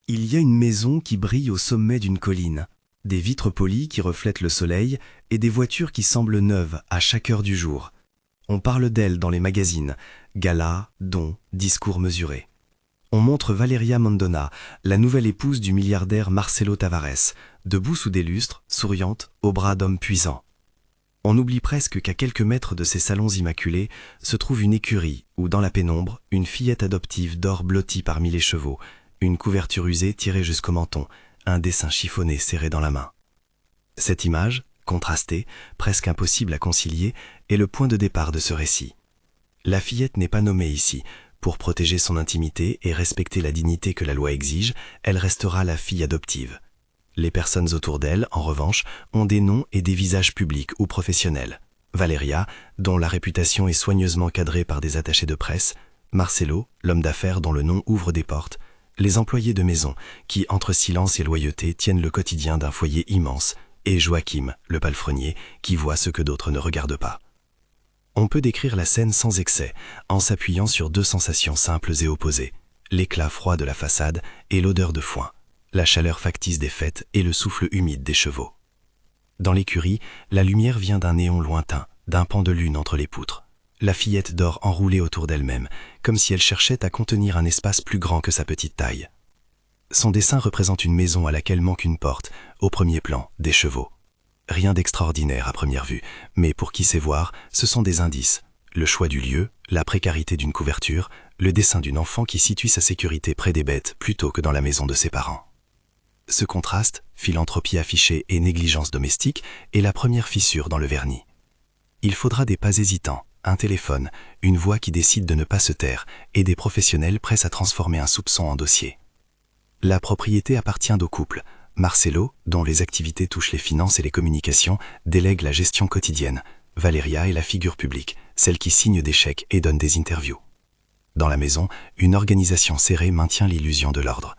Il y a une maison qui brille au sommet d'une colline, des vitres polies qui reflètent le soleil et des voitures qui semblent neuves à chaque heure du jour. On parle d'elle dans les magazines, galas, dons, discours mesurés. On montre Valeria Mondona, la nouvelle épouse du milliardaire Marcelo Tavares, debout sous des lustres, souriante, aux bras d'hommes puissants. On oublie presque qu'à quelques mètres de ces salons immaculés se trouve une écurie où, dans la pénombre, une fillette adoptive dort blottie parmi les chevaux, une couverture usée tirée jusqu'au menton, un dessin chiffonné serré dans la main. Cette image, contrastée, presque impossible à concilier, est le point de départ de ce récit. La fillette n'est pas nommée ici. Pour protéger son intimité et respecter la dignité que la loi exige, elle restera la fille adoptive. Les personnes autour d'elle, en revanche, ont des noms et des visages publics ou professionnels. Valeria, dont la réputation est soigneusement cadrée par des attachés de presse, Marcelo, l'homme d'affaires dont le nom ouvre des portes, les employés de maison, qui, entre silence et loyauté, tiennent le quotidien d'un foyer immense, et Joachim, le palefrenier, qui voit ce que d'autres ne regardent pas. On peut décrire la scène sans excès, en s'appuyant sur deux sensations simples et opposées, l'éclat froid de la façade et l'odeur de foin, la chaleur factice des fêtes et le souffle humide des chevaux. Dans l'écurie, la lumière vient d'un néon lointain, d'un pan de lune entre les poutres. La fillette dort enroulée autour d'elle-même, comme si elle cherchait à contenir un espace plus grand que sa petite taille. Son dessin représente une maison à laquelle manque une porte, au premier plan, des chevaux. Rien d'extraordinaire à première vue, mais pour qui sait voir, ce sont des indices. Le choix du lieu, la précarité d'une couverture, le dessin d'une enfant qui situe sa sécurité près des bêtes plutôt que dans la maison de ses parents. Ce contraste, philanthropie affichée et négligence domestique, est la première fissure dans le vernis. Il faudra des pas hésitants, un téléphone, une voix qui décide de ne pas se taire et des professionnels prêts à transformer un soupçon en dossier. La propriété appartient au couple. Marcelo, dont les activités touchent les finances et les communications, délègue la gestion quotidienne. Valeria est la figure publique, celle qui signe des chèques et donne des interviews. Dans la maison, une organisation serrée maintient l'illusion de l'ordre.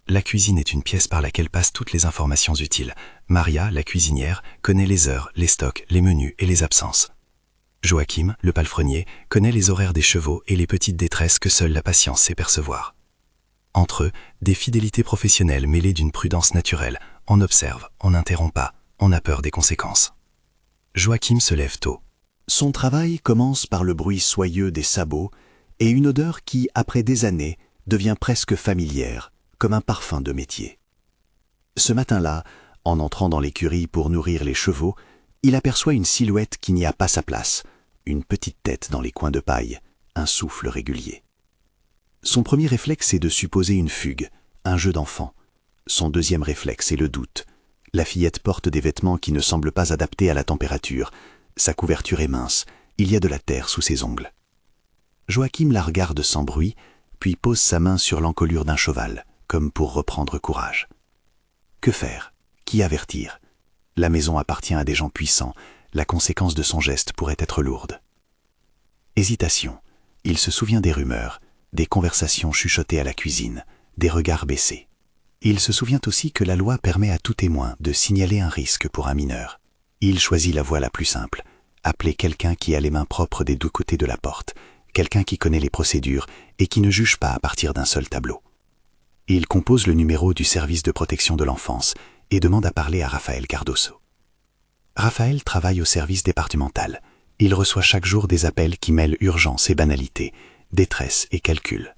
La cuisine est une pièce par laquelle passent toutes les informations utiles. Maria, la cuisinière, connaît les heures, les stocks, les menus et les absences. Joachim, le palefrenier, connaît les horaires des chevaux et les petites détresses que seule la patience sait percevoir. Entre eux, des fidélités professionnelles mêlées d'une prudence naturelle. On observe, on n'interrompt pas, on a peur des conséquences. Joachim se lève tôt. Son travail commence par le bruit soyeux des sabots et une odeur qui, après des années, devient presque familière, comme un parfum de métier. Ce matin-là, en entrant dans l'écurie pour nourrir les chevaux, il aperçoit une silhouette qui n'y a pas sa place, une petite tête dans les coins de paille, un souffle régulier. Son premier réflexe est de supposer une fugue, un jeu d'enfant. Son deuxième réflexe est le doute. La fillette porte des vêtements qui ne semblent pas adaptés à la température. Sa couverture est mince, il y a de la terre sous ses ongles. Joachim la regarde sans bruit, puis pose sa main sur l'encolure d'un cheval, comme pour reprendre courage. Que faire? Qui avertir? La maison appartient à des gens puissants, la conséquence de son geste pourrait être lourde. Hésitation. Il se souvient des rumeurs, des conversations chuchotées à la cuisine, des regards baissés. Il se souvient aussi que la loi permet à tout témoin de signaler un risque pour un mineur. Il choisit la voie la plus simple, appeler quelqu'un qui a les mains propres des deux côtés de la porte, quelqu'un qui connaît les procédures et qui ne juge pas à partir d'un seul tableau. Il compose le numéro du service de protection de l'enfance et demande à parler à Raphaël Cardoso. Raphaël travaille au service départemental. Il reçoit chaque jour des appels qui mêlent urgence et banalité, détresse et calcul.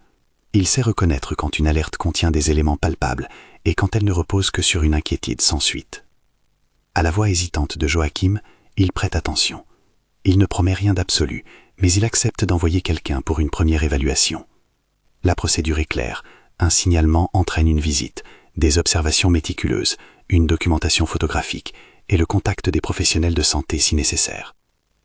Il sait reconnaître quand une alerte contient des éléments palpables et quand elle ne repose que sur une inquiétude sans suite. À la voix hésitante de Joachim, il prête attention. Il ne promet rien d'absolu, mais il accepte d'envoyer quelqu'un pour une première évaluation. La procédure est claire. Un signalement entraîne une visite, des observations méticuleuses, une documentation photographique et le contact des professionnels de santé si nécessaire.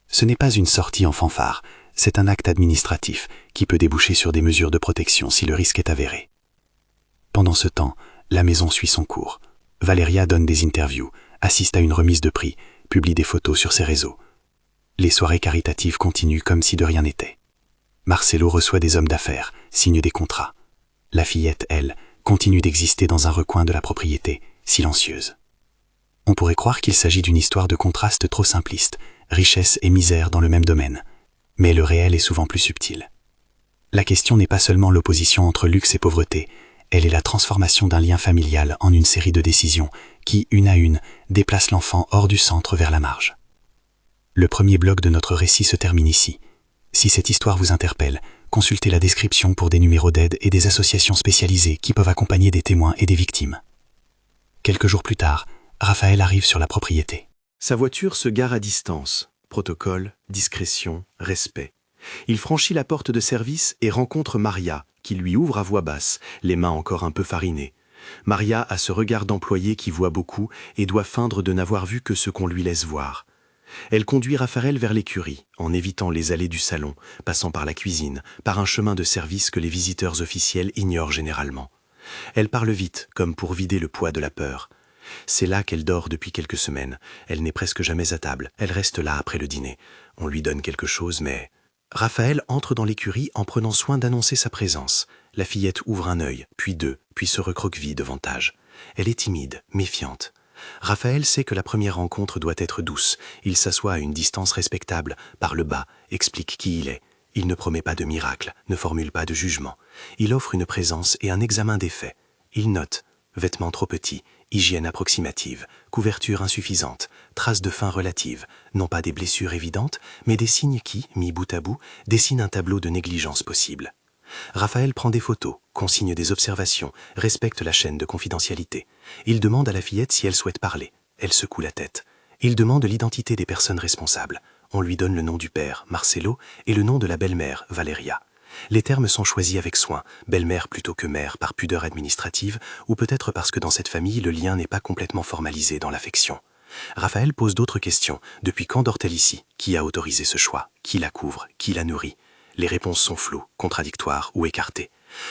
Ce n'est pas une sortie en fanfare, c'est un acte administratif qui peut déboucher sur des mesures de protection si le risque est avéré. Pendant ce temps, la maison suit son cours. Valeria donne des interviews, assiste à une remise de prix, publie des photos sur ses réseaux. Les soirées caritatives continuent comme si de rien n'était. Marcelo reçoit des hommes d'affaires, signe des contrats. La fillette, elle, continue d'exister dans un recoin de la propriété, silencieuse. On pourrait croire qu'il s'agit d'une histoire de contraste trop simpliste, richesse et misère dans le même domaine. Mais le réel est souvent plus subtil. La question n'est pas seulement l'opposition entre luxe et pauvreté, Elle est la transformation d'un lien familial en une série de décisions qui, une à une, déplacent l'enfant hors du centre vers la marge. Le premier bloc de notre récit se termine ici. Si cette histoire vous interpelle, consultez la description pour des numéros d'aide et des associations spécialisées qui peuvent accompagner des témoins et des victimes. Quelques jours plus tard, Raphaël arrive sur la propriété. Sa voiture se gare à distance. Protocole, discrétion, respect. Il franchit la porte de service et rencontre Maria, qui lui ouvre à voix basse, les mains encore un peu farinées. Maria a ce regard d'employé qui voit beaucoup et doit feindre de n'avoir vu que ce qu'on lui laisse voir. Elle conduit Raphaël vers l'écurie, en évitant les allées du salon, passant par la cuisine, par un chemin de service que les visiteurs officiels ignorent généralement. Elle parle vite, comme pour vider le poids de la peur. C'est là qu'elle dort depuis quelques semaines. Elle n'est presque jamais à table. Elle reste là après le dîner. On lui donne quelque chose, mais... Raphaël entre dans l'écurie en prenant soin d'annoncer sa présence. La fillette ouvre un œil, puis deux, puis se recroqueville davantage. Elle est timide, méfiante. Raphaël sait que la première rencontre doit être douce. Il s'assoit à une distance respectable, parle bas, explique qui il est. Il ne promet pas de miracle, ne formule pas de jugement. Il offre une présence et un examen des faits. Il note vêtements trop petits, hygiène approximative, couverture insuffisante, traces de faim relatives, non pas des blessures évidentes, mais des signes qui, mis bout à bout, dessinent un tableau de négligence possible. Raphaël prend des photos, consigne des observations, respecte la chaîne de confidentialité. Il demande à la fillette si elle souhaite parler. Elle secoue la tête. Il demande l'identité des personnes responsables. On lui donne le nom du père, Marcelo, et le nom de la belle-mère, Valeria. Les termes sont choisis avec soin, belle-mère plutôt que mère par pudeur administrative, ou peut-être parce que dans cette famille, le lien n'est pas complètement formalisé dans l'affection. Raphaël pose d'autres questions. Depuis quand dort-elle ici? Qui a autorisé ce choix? Qui la couvre? Qui la nourrit? Les réponses sont floues, contradictoires ou écartées.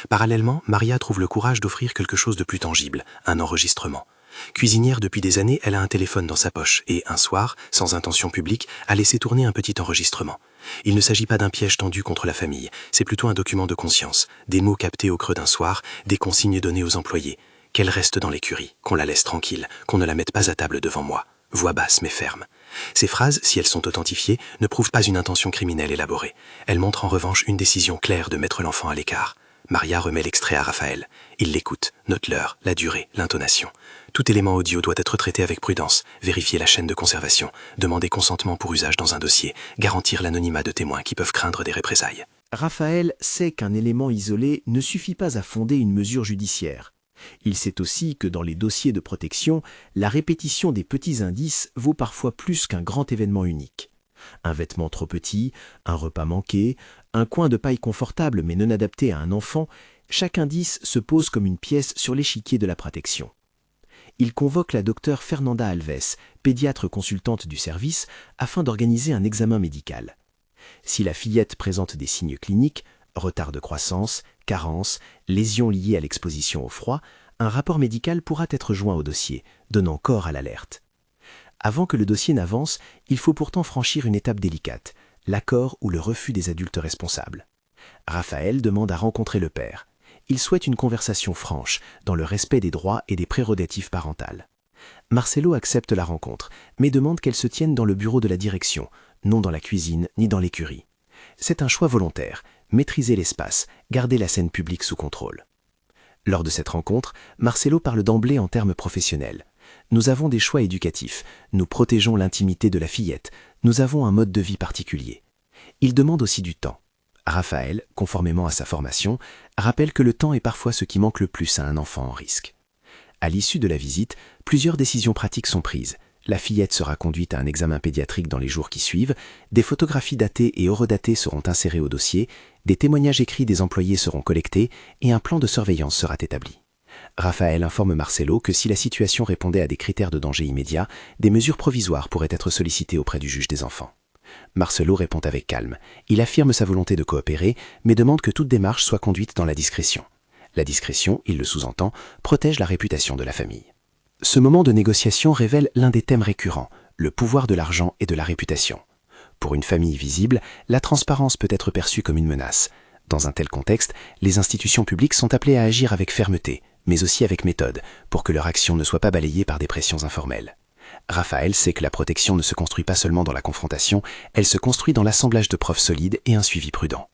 Parallèlement, Maria trouve le courage d'offrir quelque chose de plus tangible, un enregistrement. Cuisinière depuis des années, elle a un téléphone dans sa poche et, un soir, sans intention publique, a laissé tourner un petit enregistrement. Il ne s'agit pas d'un piège tendu contre la famille, c'est plutôt un document de conscience, des mots captés au creux d'un soir, des consignes données aux employés. Qu'elle reste dans l'écurie, qu'on la laisse tranquille, qu'on ne la mette pas à table devant moi. Voix basse mais ferme. Ces phrases, si elles sont authentifiées, ne prouvent pas une intention criminelle élaborée. Elles montrent en revanche une décision claire de mettre l'enfant à l'écart. Maria remet l'extrait à Raphaël. Il l'écoute, note l'heure, la durée, l'intonation. Tout élément audio doit être traité avec prudence, vérifier la chaîne de conservation, demander consentement pour usage dans un dossier, garantir l'anonymat de témoins qui peuvent craindre des représailles. Raphaël sait qu'un élément isolé ne suffit pas à fonder une mesure judiciaire. Il sait aussi que dans les dossiers de protection, la répétition des petits indices vaut parfois plus qu'un grand événement unique. Un vêtement trop petit, un repas manqué, un coin de paille confortable mais non adapté à un enfant, chaque indice se pose comme une pièce sur l'échiquier de la protection. Il convoque la docteure Fernanda Alves, pédiatre consultante du service, afin d'organiser un examen médical. Si la fillette présente des signes cliniques, retard de croissance, carence, lésions liées à l'exposition au froid, un rapport médical pourra être joint au dossier, donnant corps à l'alerte. Avant que le dossier n'avance, il faut pourtant franchir une étape délicate, l'accord ou le refus des adultes responsables. Raphaël demande à rencontrer le père. Il souhaite une conversation franche, dans le respect des droits et des prérogatives parentales. Marcelo accepte la rencontre, mais demande qu'elle se tienne dans le bureau de la direction, non dans la cuisine ni dans l'écurie. C'est un choix volontaire, maîtriser l'espace, garder la scène publique sous contrôle. Lors de cette rencontre, Marcelo parle d'emblée en termes professionnels. Nous avons des choix éducatifs, nous protégeons l'intimité de la fillette, nous avons un mode de vie particulier. Il demande aussi du temps. Raphaël, conformément à sa formation, rappelle que le temps est parfois ce qui manque le plus à un enfant en risque. À l'issue de la visite, plusieurs décisions pratiques sont prises. La fillette sera conduite à un examen pédiatrique dans les jours qui suivent, des photographies datées et horodatées seront insérées au dossier, des témoignages écrits des employés seront collectés et un plan de surveillance sera établi. Raphaël informe Marcelo que si la situation répondait à des critères de danger immédiat, des mesures provisoires pourraient être sollicitées auprès du juge des enfants. Marcelo répond avec calme. Il affirme sa volonté de coopérer, mais demande que toute démarche soit conduite dans la discrétion. La discrétion, il le sous-entend, protège la réputation de la famille. Ce moment de négociation révèle l'un des thèmes récurrents, le pouvoir de l'argent et de la réputation. Pour une famille visible, la transparence peut être perçue comme une menace. Dans un tel contexte, les institutions publiques sont appelées à agir avec fermeté, mais aussi avec méthode, pour que leur action ne soit pas balayée par des pressions informelles. Raphaël sait que la protection ne se construit pas seulement dans la confrontation, elle se construit dans l'assemblage de preuves solides et un suivi prudent.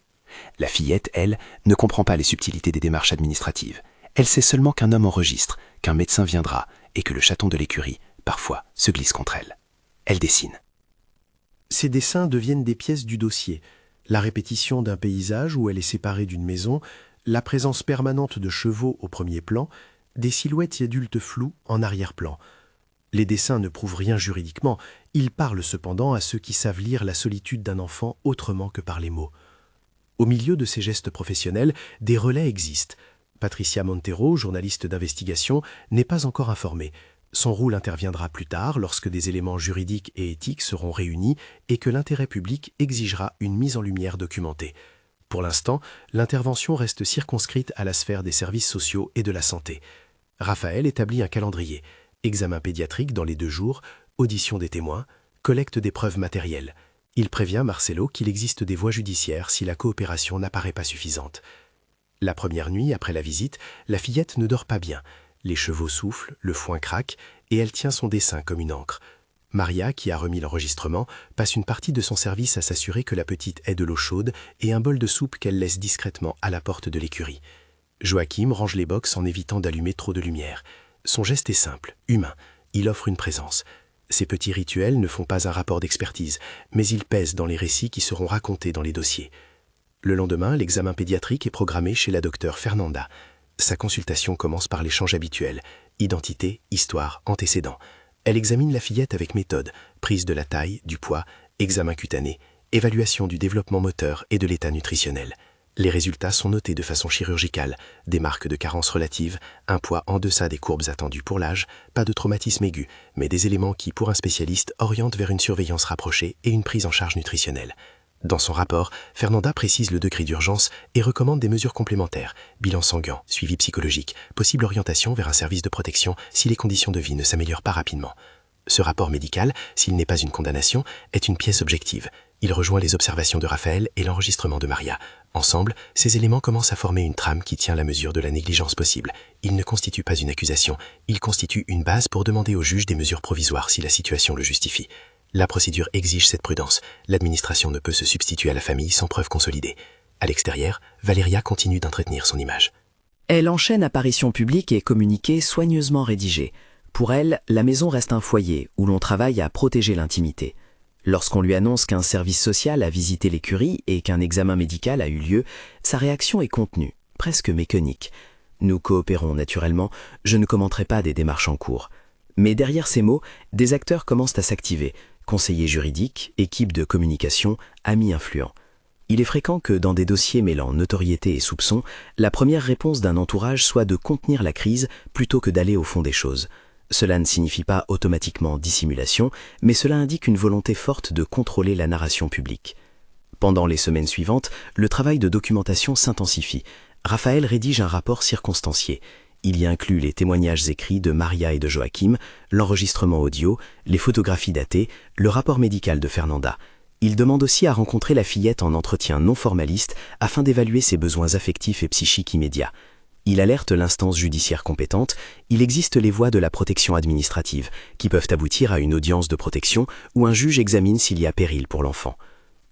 La fillette, elle, ne comprend pas les subtilités des démarches administratives. Elle sait seulement qu'un homme enregistre, qu'un médecin viendra et que le chaton de l'écurie, parfois, se glisse contre elle. Elle dessine. Ces dessins deviennent des pièces du dossier. La répétition d'un paysage où elle est séparée d'une maison, la présence permanente de chevaux au premier plan, des silhouettes adultes floues en arrière-plan. Les dessins ne prouvent rien juridiquement, ils parlent cependant à ceux qui savent lire la solitude d'un enfant autrement que par les mots. Au milieu de ces gestes professionnels, des relais existent. Patricia Montero, journaliste d'investigation, n'est pas encore informée. Son rôle interviendra plus tard lorsque des éléments juridiques et éthiques seront réunis et que l'intérêt public exigera une mise en lumière documentée. Pour l'instant, l'intervention reste circonscrite à la sphère des services sociaux et de la santé. Raphaël établit un calendrier. Examen pédiatrique dans les 2 jours, audition des témoins, collecte des preuves matérielles. Il prévient Marcelo qu'il existe des voies judiciaires si la coopération n'apparaît pas suffisante. La première nuit, après la visite, la fillette ne dort pas bien. Les chevaux soufflent, le foin craque, et elle tient son dessin comme une encre. Maria, qui a remis l'enregistrement, passe une partie de son service à s'assurer que la petite ait de l'eau chaude et un bol de soupe qu'elle laisse discrètement à la porte de l'écurie. Joachim range les box en évitant d'allumer trop de lumière. Son geste est simple, humain. Il offre une présence. Ces petits rituels ne font pas un rapport d'expertise, mais ils pèsent dans les récits qui seront racontés dans les dossiers. Le lendemain, l'examen pédiatrique est programmé chez la docteure Fernanda. Sa consultation commence par l'échange habituel. Identité, histoire, antécédents. Elle examine la fillette avec méthode, prise de la taille, du poids, examen cutané, évaluation du développement moteur et de l'état nutritionnel. Les résultats sont notés de façon chirurgicale, des marques de carence relatives, un poids en deçà des courbes attendues pour l'âge, pas de traumatisme aigu, mais des éléments qui, pour un spécialiste, orientent vers une surveillance rapprochée et une prise en charge nutritionnelle. Dans son rapport, Fernanda précise le degré d'urgence et recommande des mesures complémentaires, bilan sanguin, suivi psychologique, possible orientation vers un service de protection si les conditions de vie ne s'améliorent pas rapidement. Ce rapport médical, s'il n'est pas une condamnation, est une pièce objective. Il rejoint les observations de Raphaël et l'enregistrement de Maria. Ensemble, ces éléments commencent à former une trame qui tient la mesure de la négligence possible. Ils ne constituent pas une accusation, ils constituent une base pour demander au juge des mesures provisoires si la situation le justifie. La procédure exige cette prudence. L'administration ne peut se substituer à la famille sans preuve consolidée. À l'extérieur, Valéria continue d'entretenir son image. Elle enchaîne apparitions publiques et communiqués soigneusement rédigés. Pour elle, la maison reste un foyer où l'on travaille à protéger l'intimité. Lorsqu'on lui annonce qu'un service social a visité l'écurie et qu'un examen médical a eu lieu, sa réaction est contenue, presque mécanique. Nous coopérons naturellement, je ne commenterai pas des démarches en cours. Mais derrière ces mots, des acteurs commencent à s'activer. Conseillers juridiques, équipe de communication, amis influents. Il est fréquent que dans des dossiers mêlant notoriété et soupçon, la première réponse d'un entourage soit de contenir la crise plutôt que d'aller au fond des choses. Cela ne signifie pas automatiquement dissimulation, mais cela indique une volonté forte de contrôler la narration publique. Pendant les semaines suivantes, le travail de documentation s'intensifie. Raphaël rédige un rapport circonstancié. Il y inclut les témoignages écrits de Maria et de Joachim, l'enregistrement audio, les photographies datées, le rapport médical de Fernanda. Il demande aussi à rencontrer la fillette en entretien non formaliste afin d'évaluer ses besoins affectifs et psychiques immédiats. Il alerte l'instance judiciaire compétente, il existe les voies de la protection administrative, qui peuvent aboutir à une audience de protection où un juge examine s'il y a péril pour l'enfant.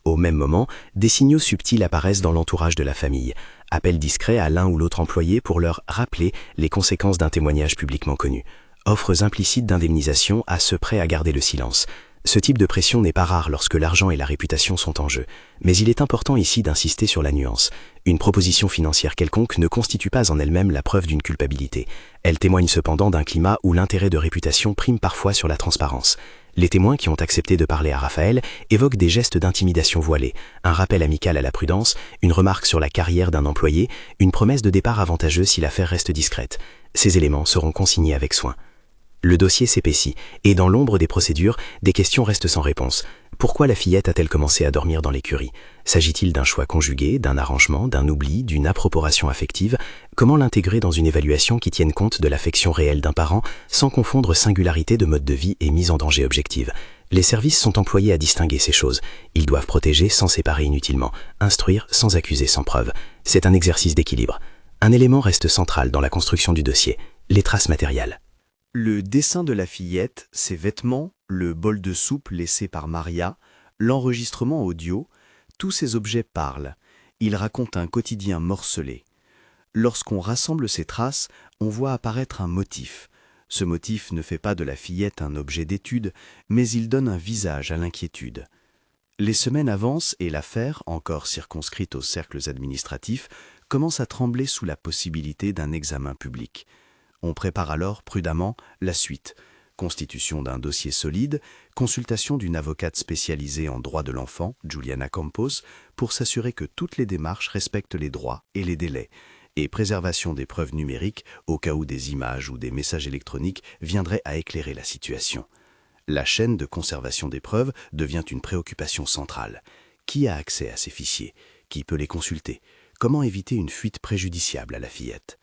Au même moment, des signaux subtils apparaissent dans l'entourage de la famille. Appel discret à l'un ou l'autre employé pour leur rappeler les conséquences d'un témoignage publiquement connu. Offres implicites d'indemnisation à ceux prêts à garder le silence. Ce type de pression n'est pas rare lorsque l'argent et la réputation sont en jeu. Mais il est important ici d'insister sur la nuance. Une proposition financière quelconque ne constitue pas en elle-même la preuve d'une culpabilité. Elle témoigne cependant d'un climat où l'intérêt de réputation prime parfois sur la transparence. Les témoins qui ont accepté de parler à Raphaël évoquent des gestes d'intimidation voilés, un rappel amical à la prudence, une remarque sur la carrière d'un employé, une promesse de départ avantageux si l'affaire reste discrète. Ces éléments seront consignés avec soin. Le dossier s'épaissit, et dans l'ombre des procédures, des questions restent sans réponse. Pourquoi la fillette a-t-elle commencé à dormir dans l'écurie? S'agit-il d'un choix conjugué, d'un arrangement, d'un oubli, d'une appropriation affective? Comment l'intégrer dans une évaluation qui tienne compte de l'affection réelle d'un parent, sans confondre singularité de mode de vie et mise en danger objective? Les services sont employés à distinguer ces choses. Ils doivent protéger sans séparer inutilement, instruire sans accuser sans preuve. C'est un exercice d'équilibre. Un élément reste central dans la construction du dossier, les traces matérielles. Le dessin de la fillette, ses vêtements, le bol de soupe laissé par Maria, l'enregistrement audio, tous ces objets parlent. Ils racontent un quotidien morcelé. Lorsqu'on rassemble ces traces, on voit apparaître un motif. Ce motif ne fait pas de la fillette un objet d'étude, mais il donne un visage à l'inquiétude. Les semaines avancent et l'affaire, encore circonscrite aux cercles administratifs, commence à trembler sous la possibilité d'un examen public. On prépare alors prudemment la suite. Constitution d'un dossier solide, consultation d'une avocate spécialisée en droit de l'enfant, Juliana Campos, pour s'assurer que toutes les démarches respectent les droits et les délais, et préservation des preuves numériques au cas où des images ou des messages électroniques viendraient à éclairer la situation. La chaîne de conservation des preuves devient une préoccupation centrale. Qui a accès à ces fichiers? Qui peut les consulter? Comment éviter une fuite préjudiciable à la fillette?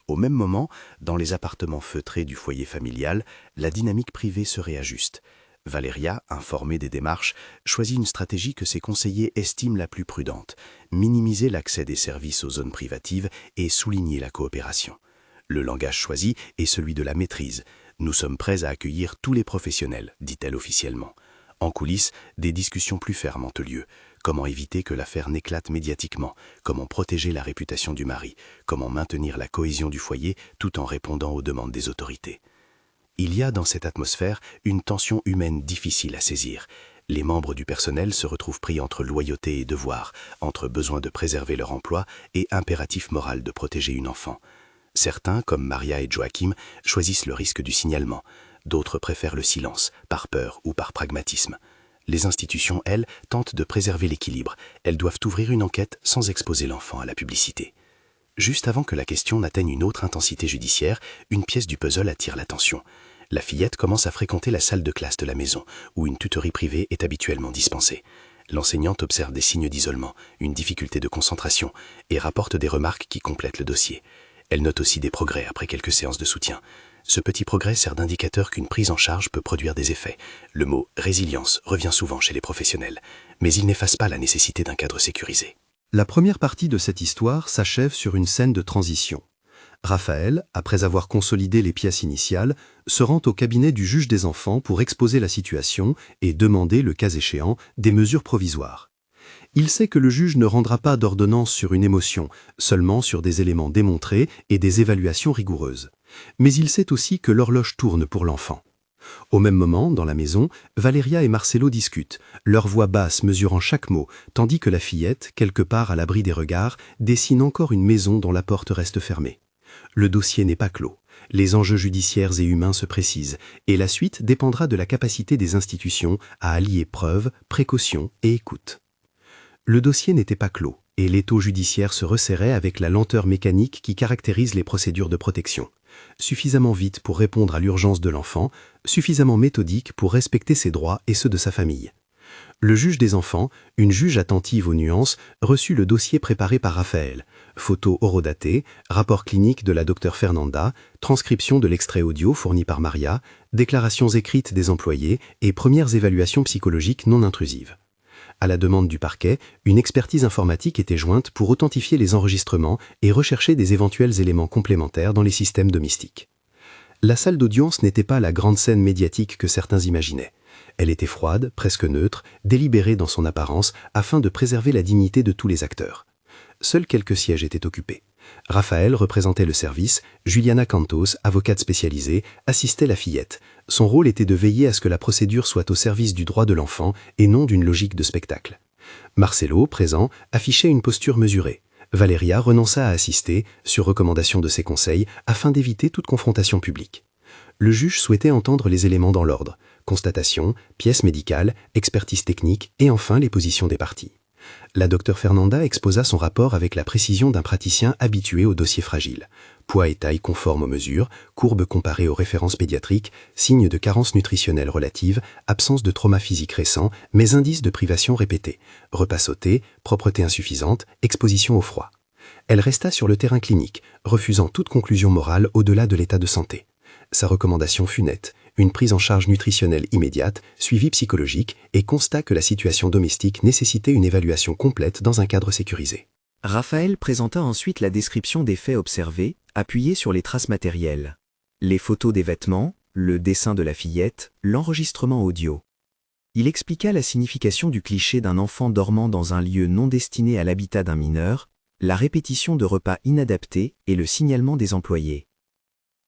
Au même moment, dans les appartements feutrés du foyer familial, la dynamique privée se réajuste. Valéria, informée des démarches, choisit une stratégie que ses conseillers estiment la plus prudente: minimiser l'accès des services aux zones privatives et souligner la coopération. Le langage choisi est celui de la maîtrise. Nous sommes prêts à accueillir tous les professionnels, dit-elle officiellement. En coulisses, des discussions plus fermes ont lieu. Comment éviter que l'affaire n'éclate médiatiquement? Comment protéger la réputation du mari? Comment maintenir la cohésion du foyer tout en répondant aux demandes des autorités? Il y a dans cette atmosphère une tension humaine difficile à saisir. Les membres du personnel se retrouvent pris entre loyauté et devoir, entre besoin de préserver leur emploi et impératif moral de protéger une enfant. Certains, comme Maria et Joachim, choisissent le risque du signalement. D'autres préfèrent le silence, par peur ou par pragmatisme. Les institutions, elles, tentent de préserver l'équilibre. Elles doivent ouvrir une enquête sans exposer l'enfant à la publicité. Juste avant que la question n'atteigne une autre intensité judiciaire, une pièce du puzzle attire l'attention. La fillette commence à fréquenter la salle de classe de la maison, où une tutorie privée est habituellement dispensée. L'enseignante observe des signes d'isolement, une difficulté de concentration, et rapporte des remarques qui complètent le dossier. Elle note aussi des progrès après quelques séances de soutien. Ce petit progrès sert d'indicateur qu'une prise en charge peut produire des effets. Le mot « résilience » revient souvent chez les professionnels, mais il n'efface pas la nécessité d'un cadre sécurisé. La première partie de cette histoire s'achève sur une scène de transition. Raphaël, après avoir consolidé les pièces initiales, se rend au cabinet du juge des enfants pour exposer la situation et demander, le cas échéant, des mesures provisoires. Il sait que le juge ne rendra pas d'ordonnance sur une émotion, seulement sur des éléments démontrés et des évaluations rigoureuses. Mais il sait aussi que l'horloge tourne pour l'enfant. Au même moment, dans la maison, Valéria et Marcelo discutent, leur voix basse mesurant chaque mot, tandis que la fillette, quelque part à l'abri des regards, dessine encore une maison dont la porte reste fermée. Le dossier n'est pas clos. Les enjeux judiciaires et humains se précisent, et la suite dépendra de la capacité des institutions à allier preuves, précaution et écoute. Le dossier n'était pas clos, et l'étau judiciaire se resserrait avec la lenteur mécanique qui caractérise les procédures de protection. Suffisamment vite pour répondre à l'urgence de l'enfant, suffisamment méthodique pour respecter ses droits et ceux de sa famille. Le juge des enfants, une juge attentive aux nuances, reçut le dossier préparé par Raphaël. Photos horodatées, rapport clinique de la docteure Fernanda, transcription de l'extrait audio fourni par Maria, déclarations écrites des employés et premières évaluations psychologiques non intrusives. À la demande du parquet, une expertise informatique était jointe pour authentifier les enregistrements et rechercher des éventuels éléments complémentaires dans les systèmes domestiques. La salle d'audience n'était pas la grande scène médiatique que certains imaginaient. Elle était froide, presque neutre, délibérée dans son apparence, afin de préserver la dignité de tous les acteurs. Seuls quelques sièges étaient occupés. Raphaël représentait le service, Juliana Cantos, avocate spécialisée, assistait la fillette. Son rôle était de veiller à ce que la procédure soit au service du droit de l'enfant et non d'une logique de spectacle. Marcelo, présent, affichait une posture mesurée. Valéria renonça à assister, sur recommandation de ses conseils, afin d'éviter toute confrontation publique. Le juge souhaitait entendre les éléments dans l'ordre: constatation, pièces médicales, expertise technique et enfin les positions des parties. La docteure Fernanda exposa son rapport avec la précision d'un praticien habitué aux dossiers fragiles. Poids et taille conformes aux mesures, courbes comparées aux références pédiatriques, signes de carence nutritionnelle relative, absence de trauma physique récent, mais indices de privation répétés, repas sautés, propreté insuffisante, exposition au froid. Elle resta sur le terrain clinique, refusant toute conclusion morale au-delà de l'état de santé. Sa recommandation fut nette: une prise en charge nutritionnelle immédiate, suivi psychologique et constat que la situation domestique nécessitait une évaluation complète dans un cadre sécurisé. Raphaël présenta ensuite la description des faits observés, appuyée sur les traces matérielles. Les photos des vêtements, le dessin de la fillette, l'enregistrement audio. Il expliqua la signification du cliché d'un enfant dormant dans un lieu non destiné à l'habitat d'un mineur, la répétition de repas inadaptés et le signalement des employés.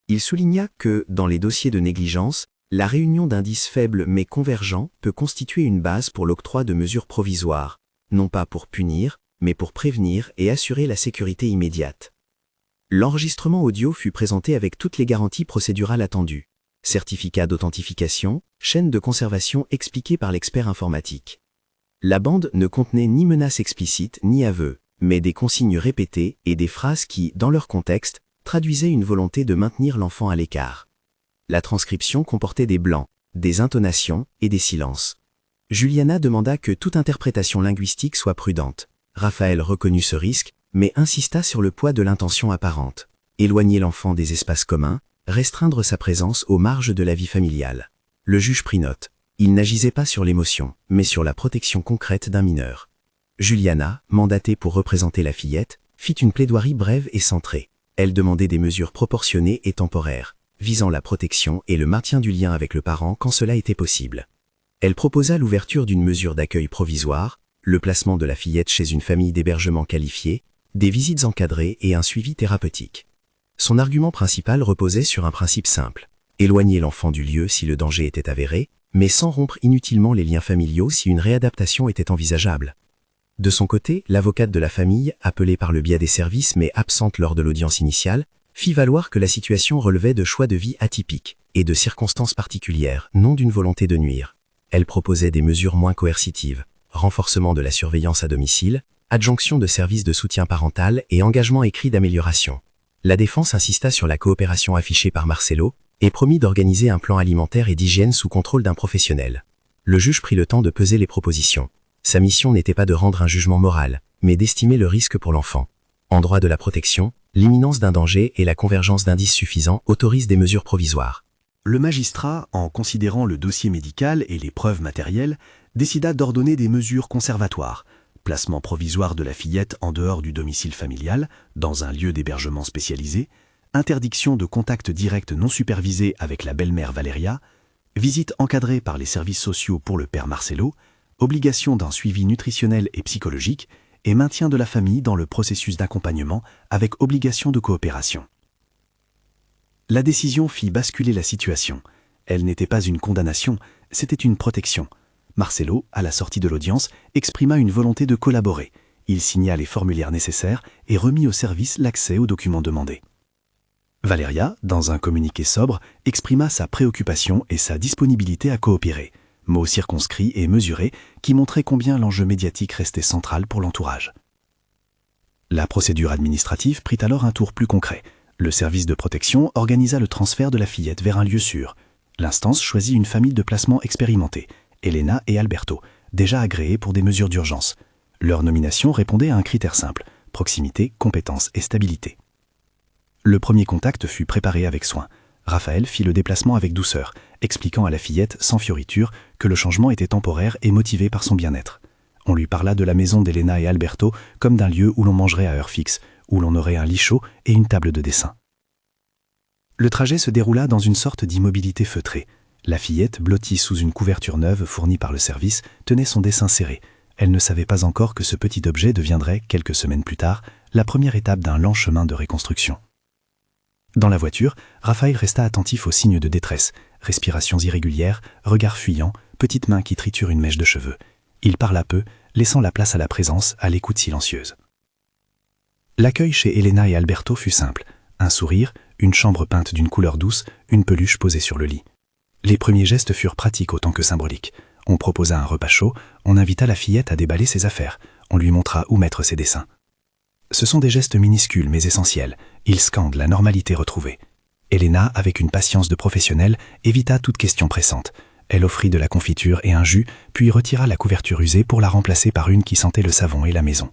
Il souligna que, dans les dossiers de négligence, la réunion d'indices faibles mais convergents peut constituer une base pour l'octroi de mesures provisoires, non pas pour punir, mais pour prévenir et assurer la sécurité immédiate. L'enregistrement audio fut présenté avec toutes les garanties procédurales attendues. Certificat d'authentification, chaîne de conservation expliquée par l'expert informatique. La bande ne contenait ni menaces explicites ni aveux, mais des consignes répétées et des phrases qui, dans leur contexte, traduisaient une volonté de maintenir l'enfant à l'écart. La transcription comportait des blancs, des intonations et des silences. Juliana demanda que toute interprétation linguistique soit prudente. Raphaël reconnut ce risque, mais insista sur le poids de l'intention apparente. Éloigner l'enfant des espaces communs, restreindre sa présence aux marges de la vie familiale. Le juge prit note. Il n'agissait pas sur l'émotion, mais sur la protection concrète d'un mineur. Juliana, mandatée pour représenter la fillette, fit une plaidoirie brève et centrée. Elle demandait des mesures proportionnées et temporaires, visant la protection et le maintien du lien avec le parent quand cela était possible. Elle proposa l'ouverture d'une mesure d'accueil provisoire, le placement de la fillette chez une famille d'hébergement qualifiée, des visites encadrées et un suivi thérapeutique. Son argument principal reposait sur un principe simple: éloigner l'enfant du lieu si le danger était avéré, mais sans rompre inutilement les liens familiaux si une réadaptation était envisageable. De son côté, l'avocate de la famille, appelée par le biais des services mais absente lors de l'audience initiale, fit valoir que la situation relevait de choix de vie atypiques et de circonstances particulières, non d'une volonté de nuire. Elle proposait des mesures moins coercitives: renforcement de la surveillance à domicile, adjonction de services de soutien parental et engagement écrit d'amélioration. La défense insista sur la coopération affichée par Marcelo et promit d'organiser un plan alimentaire et d'hygiène sous contrôle d'un professionnel. Le juge prit le temps de peser les propositions. Sa mission n'était pas de rendre un jugement moral, mais d'estimer le risque pour l'enfant. En droit de la protection, l'imminence d'un danger et la convergence d'indices suffisants autorisent des mesures provisoires. Le magistrat, en considérant le dossier médical et les preuves matérielles, décida d'ordonner des mesures conservatoires: placement provisoire de la fillette en dehors du domicile familial, dans un lieu d'hébergement spécialisé, interdiction de contact direct non supervisé avec la belle-mère Valéria, visite encadrée par les services sociaux pour le père Marcelo, obligation d'un suivi nutritionnel et psychologique, et maintien de la famille dans le processus d'accompagnement avec obligation de coopération. La décision fit basculer la situation. Elle n'était pas une condamnation, c'était une protection. Marcelo, à la sortie de l'audience, exprima une volonté de collaborer. Il signa les formulaires nécessaires et remit au service l'accès aux documents demandés. Valéria, dans un communiqué sobre, exprima sa préoccupation et sa disponibilité à coopérer, mots circonscrits et mesurés qui montraient combien l'enjeu médiatique restait central pour l'entourage. La procédure administrative prit alors un tour plus concret. Le service de protection organisa le transfert de la fillette vers un lieu sûr. L'instance choisit une famille de placement expérimentée, Elena et Alberto, déjà agréés pour des mesures d'urgence. Leur nomination répondait à un critère simple: proximité, compétence et stabilité. Le premier contact fut préparé avec soin. Raphaël fit le déplacement avec douceur, expliquant à la fillette, sans fioriture, que le changement était temporaire et motivé par son bien-être. On lui parla de la maison d'Elena et Alberto comme d'un lieu où l'on mangerait à heure fixe, où l'on aurait un lit chaud et une table de dessin. Le trajet se déroula dans une sorte d'immobilité feutrée. La fillette, blottie sous une couverture neuve fournie par le service, tenait son dessin serré. Elle ne savait pas encore que ce petit objet deviendrait, quelques semaines plus tard, la première étape d'un lent chemin de reconstruction. Dans la voiture, Raphaël resta attentif aux signes de détresse: respirations irrégulières, regard fuyant, petites mains qui triturent une mèche de cheveux. Il parla peu, laissant la place à la présence, à l'écoute silencieuse. L'accueil chez Elena et Alberto fut simple: un sourire, une chambre peinte d'une couleur douce, une peluche posée sur le lit. Les premiers gestes furent pratiques autant que symboliques. On proposa un repas chaud, on invita la fillette à déballer ses affaires, on lui montra où mettre ses dessins. Ce sont des gestes minuscules mais essentiels. Ils scandent la normalité retrouvée. Elena, avec une patience de professionnelle, évita toute question pressante. Elle offrit de la confiture et un jus, puis retira la couverture usée pour la remplacer par une qui sentait le savon et la maison.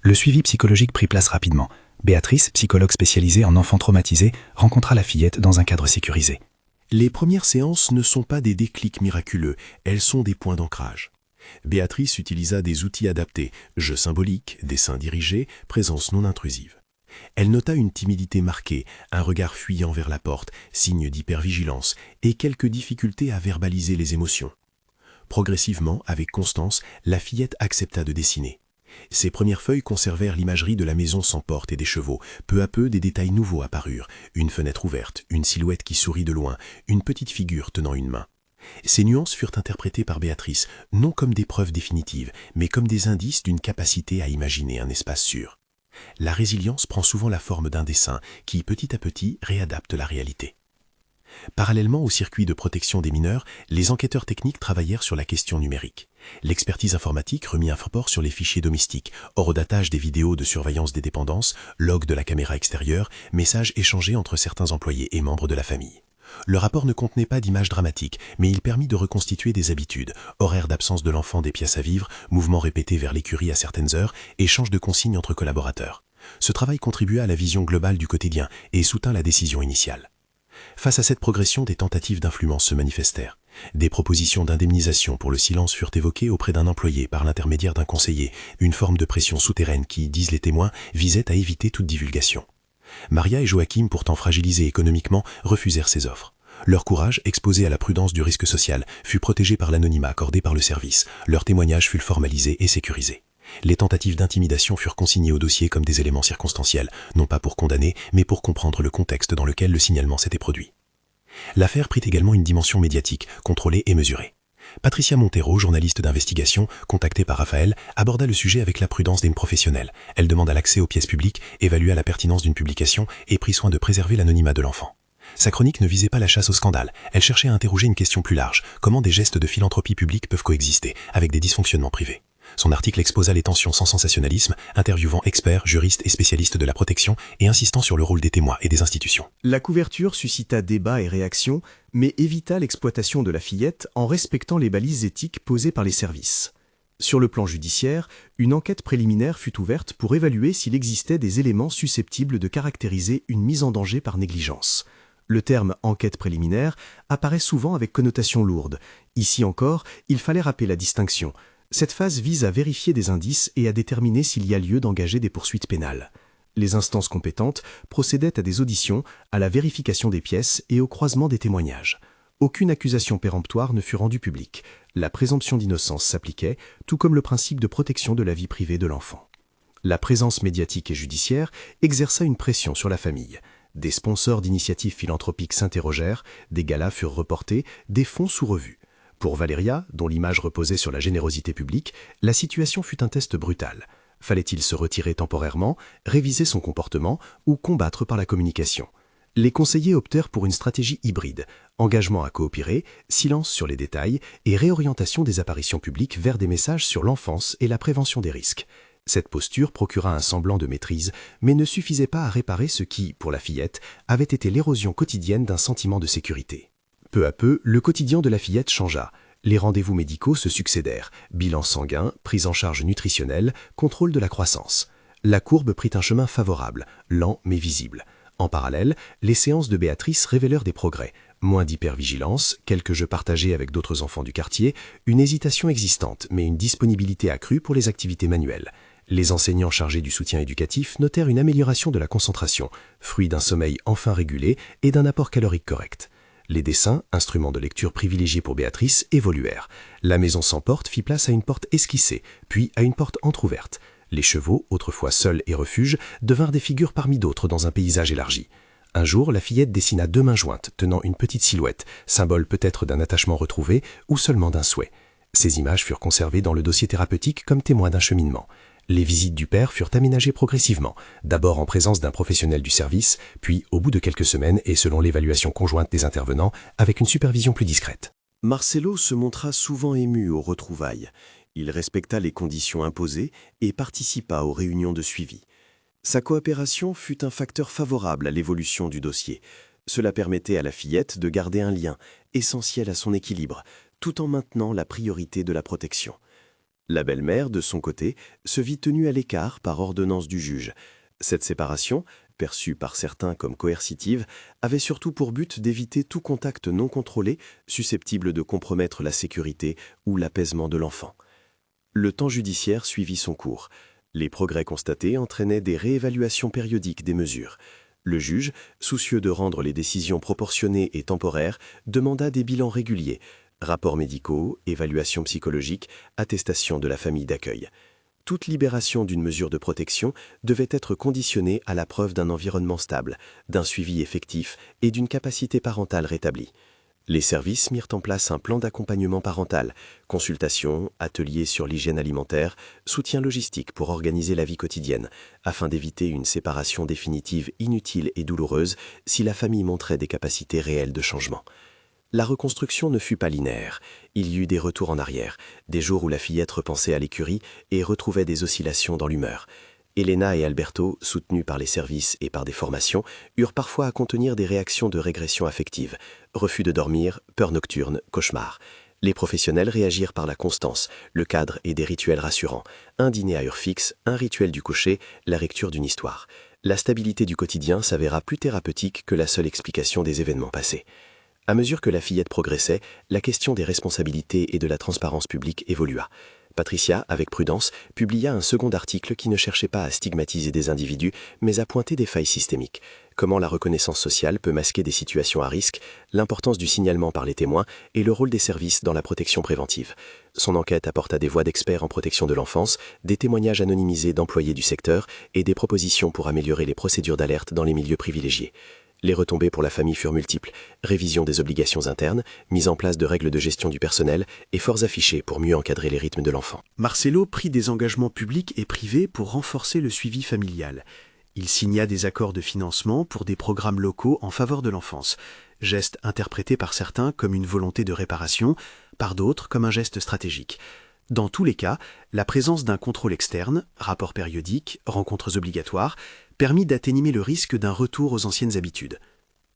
Le suivi psychologique prit place rapidement. Béatrice, psychologue spécialisée en enfants traumatisés, rencontra la fillette dans un cadre sécurisé. Les premières séances ne sont pas des déclics miraculeux, elles sont des points d'ancrage. Béatrice utilisa des outils adaptés: jeux symboliques, dessins dirigés, présence non intrusive. Elle nota une timidité marquée, un regard fuyant vers la porte, signe d'hypervigilance, et quelques difficultés à verbaliser les émotions. Progressivement, avec constance, la fillette accepta de dessiner. Ces premières feuilles conservèrent l'imagerie de la maison sans porte et des chevaux. Peu à peu, des détails nouveaux apparurent. Une fenêtre ouverte, une silhouette qui sourit de loin, une petite figure tenant une main. Ces nuances furent interprétées par Béatrice, non comme des preuves définitives, mais comme des indices d'une capacité à imaginer un espace sûr. La résilience prend souvent la forme d'un dessin qui, petit à petit, réadapte la réalité. Parallèlement au circuit de protection des mineurs, les enquêteurs techniques travaillèrent sur la question numérique. L'expertise informatique remit un rapport sur les fichiers domestiques, horodatage des vidéos de surveillance des dépendances, log de la caméra extérieure, messages échangés entre certains employés et membres de la famille. Le rapport ne contenait pas d'images dramatiques, mais il permit de reconstituer des habitudes, horaires d'absence de l'enfant des pièces à vivre, mouvements répétés vers l'écurie à certaines heures, échange de consignes entre collaborateurs. Ce travail contribua à la vision globale du quotidien et soutint la décision initiale. Face à cette progression, des tentatives d'influence se manifestèrent. Des propositions d'indemnisation pour le silence furent évoquées auprès d'un employé par l'intermédiaire d'un conseiller, une forme de pression souterraine qui, disent les témoins, visait à éviter toute divulgation. Maria et Joachim, pourtant fragilisés économiquement, refusèrent ces offres. Leur courage, exposé à la prudence du risque social, fut protégé par l'anonymat accordé par le service. Leur témoignage fut formalisé et sécurisé. Les tentatives d'intimidation furent consignées au dossier comme des éléments circonstanciels, non pas pour condamner, mais pour comprendre le contexte dans lequel le signalement s'était produit. L'affaire prit également une dimension médiatique, contrôlée et mesurée. Patricia Montero, journaliste d'investigation, contactée par Raphaël, aborda le sujet avec la prudence d'une professionnelle. Elle demanda l'accès aux pièces publiques, évalua la pertinence d'une publication et prit soin de préserver l'anonymat de l'enfant. Sa chronique ne visait pas la chasse au scandale, elle cherchait à interroger une question plus large, comment des gestes de philanthropie publique peuvent coexister avec des dysfonctionnements privés. Son article exposa les tensions sans sensationnalisme, interviewant experts, juristes et spécialistes de la protection et insistant sur le rôle des témoins et des institutions. La couverture suscita débats et réactions, mais évita l'exploitation de la fillette en respectant les balises éthiques posées par les services. Sur le plan judiciaire, une enquête préliminaire fut ouverte pour évaluer s'il existait des éléments susceptibles de caractériser une mise en danger par négligence. Le terme « enquête préliminaire » apparaît souvent avec connotation lourde. Ici encore, il fallait rappeler la distinction. Cette phase vise à vérifier des indices et à déterminer s'il y a lieu d'engager des poursuites pénales. Les instances compétentes procédaient à des auditions, à la vérification des pièces et au croisement des témoignages. Aucune accusation péremptoire ne fut rendue publique. La présomption d'innocence s'appliquait, tout comme le principe de protection de la vie privée de l'enfant. La présence médiatique et judiciaire exerça une pression sur la famille. Des sponsors d'initiatives philanthropiques s'interrogèrent, des galas furent reportés, des fonds sous revue. Pour Valéria, dont l'image reposait sur la générosité publique, la situation fut un test brutal. Fallait-il se retirer temporairement, réviser son comportement ou combattre par la communication? Les conseillers optèrent pour une stratégie hybride, engagement à coopérer, silence sur les détails et réorientation des apparitions publiques vers des messages sur l'enfance et la prévention des risques. Cette posture procura un semblant de maîtrise, mais ne suffisait pas à réparer ce qui, pour la fillette, avait été l'érosion quotidienne d'un sentiment de sécurité. Peu à peu, le quotidien de la fillette changea. Les rendez-vous médicaux se succédèrent, bilan sanguin, prise en charge nutritionnelle, contrôle de la croissance. La courbe prit un chemin favorable, lent mais visible. En parallèle, les séances de Béatrice révélèrent des progrès. Moins d'hypervigilance, quelques jeux partagés avec d'autres enfants du quartier, une hésitation existante, mais une disponibilité accrue pour les activités manuelles. Les enseignants chargés du soutien éducatif notèrent une amélioration de la concentration, fruit d'un sommeil enfin régulé et d'un apport calorique correct. Les dessins, instruments de lecture privilégiés pour Béatrice, évoluèrent. La maison sans porte fit place à une porte esquissée, puis à une porte entr'ouverte. Les chevaux, autrefois seuls et refuges, devinrent des figures parmi d'autres dans un paysage élargi. Un jour, la fillette dessina 2 mains jointes, tenant une petite silhouette, symbole peut-être d'un attachement retrouvé ou seulement d'un souhait. Ces images furent conservées dans le dossier thérapeutique comme témoins d'un cheminement. Les visites du père furent aménagées progressivement, d'abord en présence d'un professionnel du service, puis au bout de quelques semaines et selon l'évaluation conjointe des intervenants, avec une supervision plus discrète. Marcelo se montra souvent ému aux retrouvailles. Il respecta les conditions imposées et participa aux réunions de suivi. Sa coopération fut un facteur favorable à l'évolution du dossier. Cela permettait à la fillette de garder un lien, essentiel à son équilibre, tout en maintenant la priorité de la protection. La belle-mère, de son côté, se vit tenue à l'écart par ordonnance du juge. Cette séparation, perçue par certains comme coercitive, avait surtout pour but d'éviter tout contact non contrôlé susceptible de compromettre la sécurité ou l'apaisement de l'enfant. Le temps judiciaire suivit son cours. Les progrès constatés entraînaient des réévaluations périodiques des mesures. Le juge, soucieux de rendre les décisions proportionnées et temporaires, demanda des bilans réguliers, rapports médicaux, évaluations psychologiques, attestations de la famille d'accueil. Toute libération d'une mesure de protection devait être conditionnée à la preuve d'un environnement stable, d'un suivi effectif et d'une capacité parentale rétablie. Les services mirent en place un plan d'accompagnement parental, consultations, ateliers sur l'hygiène alimentaire, soutien logistique pour organiser la vie quotidienne, afin d'éviter une séparation définitive inutile et douloureuse si la famille montrait des capacités réelles de changement. La reconstruction ne fut pas linéaire. Il y eut des retours en arrière, des jours où la fillette repensait à l'écurie et retrouvait des oscillations dans l'humeur. Elena et Alberto, soutenus par les services et par des formations, eurent parfois à contenir des réactions de régression affective, refus de dormir, peur nocturne, cauchemars. Les professionnels réagirent par la constance, le cadre et des rituels rassurants. Un dîner à heure fixe, un rituel du coucher, la lecture d'une histoire. La stabilité du quotidien s'avéra plus thérapeutique que la seule explication des événements passés. À mesure que la fillette progressait, la question des responsabilités et de la transparence publique évolua. Patricia, avec prudence, publia un second article qui ne cherchait pas à stigmatiser des individus, mais à pointer des failles systémiques. Comment la reconnaissance sociale peut masquer des situations à risque, l'importance du signalement par les témoins et le rôle des services dans la protection préventive. Son enquête apporta des voix d'experts en protection de l'enfance, des témoignages anonymisés d'employés du secteur et des propositions pour améliorer les procédures d'alerte dans les milieux privilégiés. Les retombées pour la famille furent multiples. Révision des obligations internes, mise en place de règles de gestion du personnel, efforts affichés pour mieux encadrer les rythmes de l'enfant. Marcelo prit des engagements publics et privés pour renforcer le suivi familial. Il signa des accords de financement pour des programmes locaux en faveur de l'enfance, geste interprété par certains comme une volonté de réparation, par d'autres comme un geste stratégique. Dans tous les cas, la présence d'un contrôle externe, rapports périodiques, rencontres obligatoires, permit d'atténuer le risque d'un retour aux anciennes habitudes.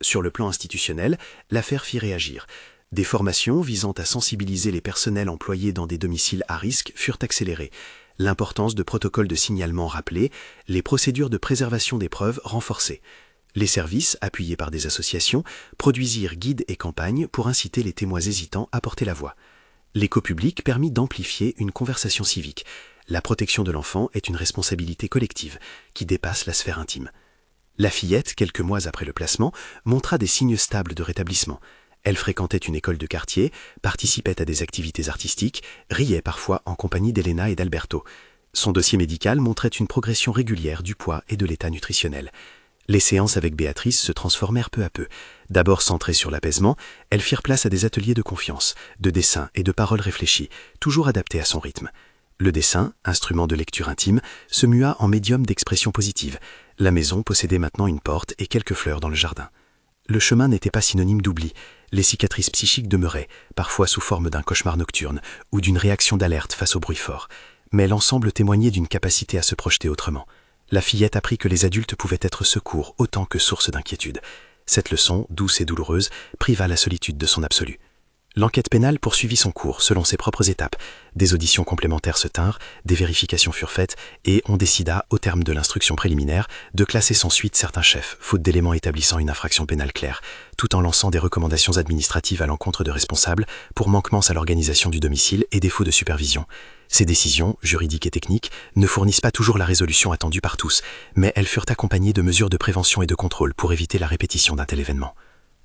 Sur le plan institutionnel, l'affaire fit réagir. Des formations visant à sensibiliser les personnels employés dans des domiciles à risque furent accélérées. L'importance de protocoles de signalement rappelés, les procédures de préservation des preuves renforcées. Les services, appuyés par des associations, produisirent guides et campagnes pour inciter les témoins hésitants à porter la voix. L'écho public permit d'amplifier une conversation civique. La protection de l'enfant est une responsabilité collective qui dépasse la sphère intime. La fillette, quelques mois après le placement, montra des signes stables de rétablissement. Elle fréquentait une école de quartier, participait à des activités artistiques, riait parfois en compagnie d'Elena et d'Alberto. Son dossier médical montrait une progression régulière du poids et de l'état nutritionnel. Les séances avec Béatrice se transformèrent peu à peu. D'abord centrées sur l'apaisement, elles firent place à des ateliers de confiance, de dessin et de paroles réfléchies, toujours adaptés à son rythme. Le dessin, instrument de lecture intime, se mua en médium d'expression positive. La maison possédait maintenant une porte et quelques fleurs dans le jardin. Le chemin n'était pas synonyme d'oubli. Les cicatrices psychiques demeuraient, parfois sous forme d'un cauchemar nocturne ou d'une réaction d'alerte face au bruit fort. Mais l'ensemble témoignait d'une capacité à se projeter autrement. La fillette apprit que les adultes pouvaient être secours autant que source d'inquiétude. Cette leçon, douce et douloureuse, priva la solitude de son absolu. L'enquête pénale poursuivit son cours selon ses propres étapes. Des auditions complémentaires se tinrent, des vérifications furent faites et on décida, au terme de l'instruction préliminaire, de classer sans suite certains chefs, faute d'éléments établissant une infraction pénale claire, tout en lançant des recommandations administratives à l'encontre de responsables pour manquements à l'organisation du domicile et défaut de supervision. Ces décisions, juridiques et techniques, ne fournissent pas toujours la résolution attendue par tous, mais elles furent accompagnées de mesures de prévention et de contrôle pour éviter la répétition d'un tel événement.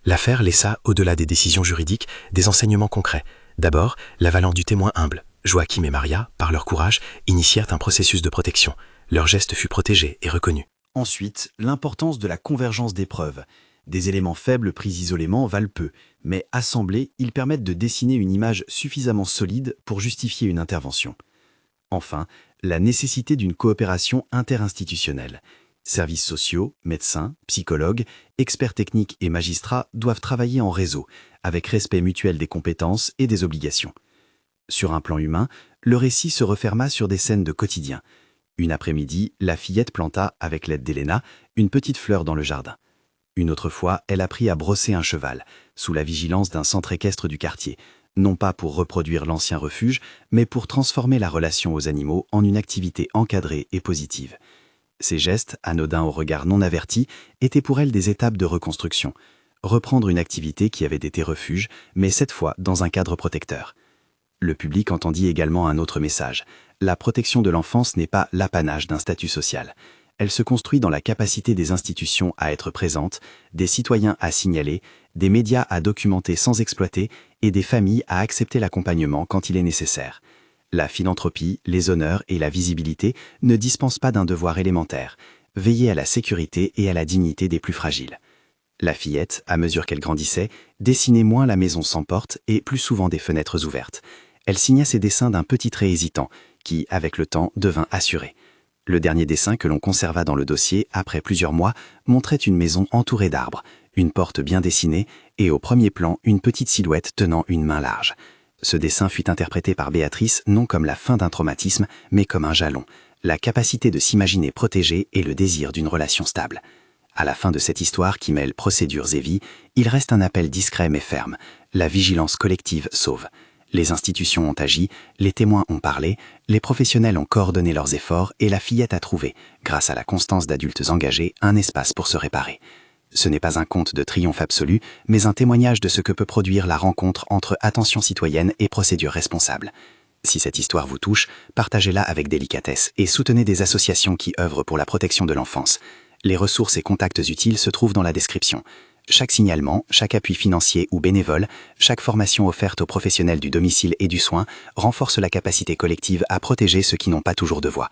L'affaire laissa, au-delà des décisions juridiques, des enseignements concrets. D'abord, l'avalant du témoin humble. Joachim et Maria, par leur courage, initièrent un processus de protection. Leur geste fut protégé et reconnu. Ensuite, l'importance de la convergence des preuves. Des éléments faibles pris isolément valent peu, mais assemblés, ils permettent de dessiner une image suffisamment solide pour justifier une intervention. Enfin, la nécessité d'une coopération interinstitutionnelle. Services sociaux, médecins, psychologues, experts techniques et magistrats doivent travailler en réseau, avec respect mutuel des compétences et des obligations. Sur un plan humain, le récit se referma sur des scènes de quotidien. Une après-midi, la fillette planta, avec l'aide d'Elena, une petite fleur dans le jardin. Une autre fois, elle apprit à brosser un cheval, sous la vigilance d'un centre équestre du quartier, non pas pour reproduire l'ancien refuge, mais pour transformer la relation aux animaux en une activité encadrée et positive. Ces gestes, anodins au regard non averti, étaient pour elle des étapes de reconstruction. Reprendre une activité qui avait été refuge, mais cette fois dans un cadre protecteur. Le public entendit également un autre message. La protection de l'enfance n'est pas l'apanage d'un statut social. Elle se construit dans la capacité des institutions à être présentes, des citoyens à signaler, des médias à documenter sans exploiter et des familles à accepter l'accompagnement quand il est nécessaire. La philanthropie, les honneurs et la visibilité ne dispensent pas d'un devoir élémentaire, veiller à la sécurité et à la dignité des plus fragiles. La fillette, à mesure qu'elle grandissait, dessinait moins la maison sans porte et plus souvent des fenêtres ouvertes. Elle signa ses dessins d'un petit trait hésitant, qui, avec le temps, devint assuré. Le dernier dessin que l'on conserva dans le dossier, après plusieurs mois, montrait une maison entourée d'arbres, une porte bien dessinée et au premier plan, une petite silhouette tenant une main large. Ce dessin fut interprété par Béatrice non comme la fin d'un traumatisme, mais comme un jalon, la capacité de s'imaginer protégée et le désir d'une relation stable. À la fin de cette histoire qui mêle procédures et vie, il reste un appel discret mais ferme. La vigilance collective sauve. Les institutions ont agi, les témoins ont parlé, les professionnels ont coordonné leurs efforts et la fillette a trouvé, grâce à la constance d'adultes engagés, un espace pour se réparer. Ce n'est pas un conte de triomphe absolu, mais un témoignage de ce que peut produire la rencontre entre attention citoyenne et procédures responsables. Si cette histoire vous touche, partagez-la avec délicatesse et soutenez des associations qui œuvrent pour la protection de l'enfance. Les ressources et contacts utiles se trouvent dans la description. Chaque signalement, chaque appui financier ou bénévole, chaque formation offerte aux professionnels du domicile et du soin renforce la capacité collective à protéger ceux qui n'ont pas toujours de voix.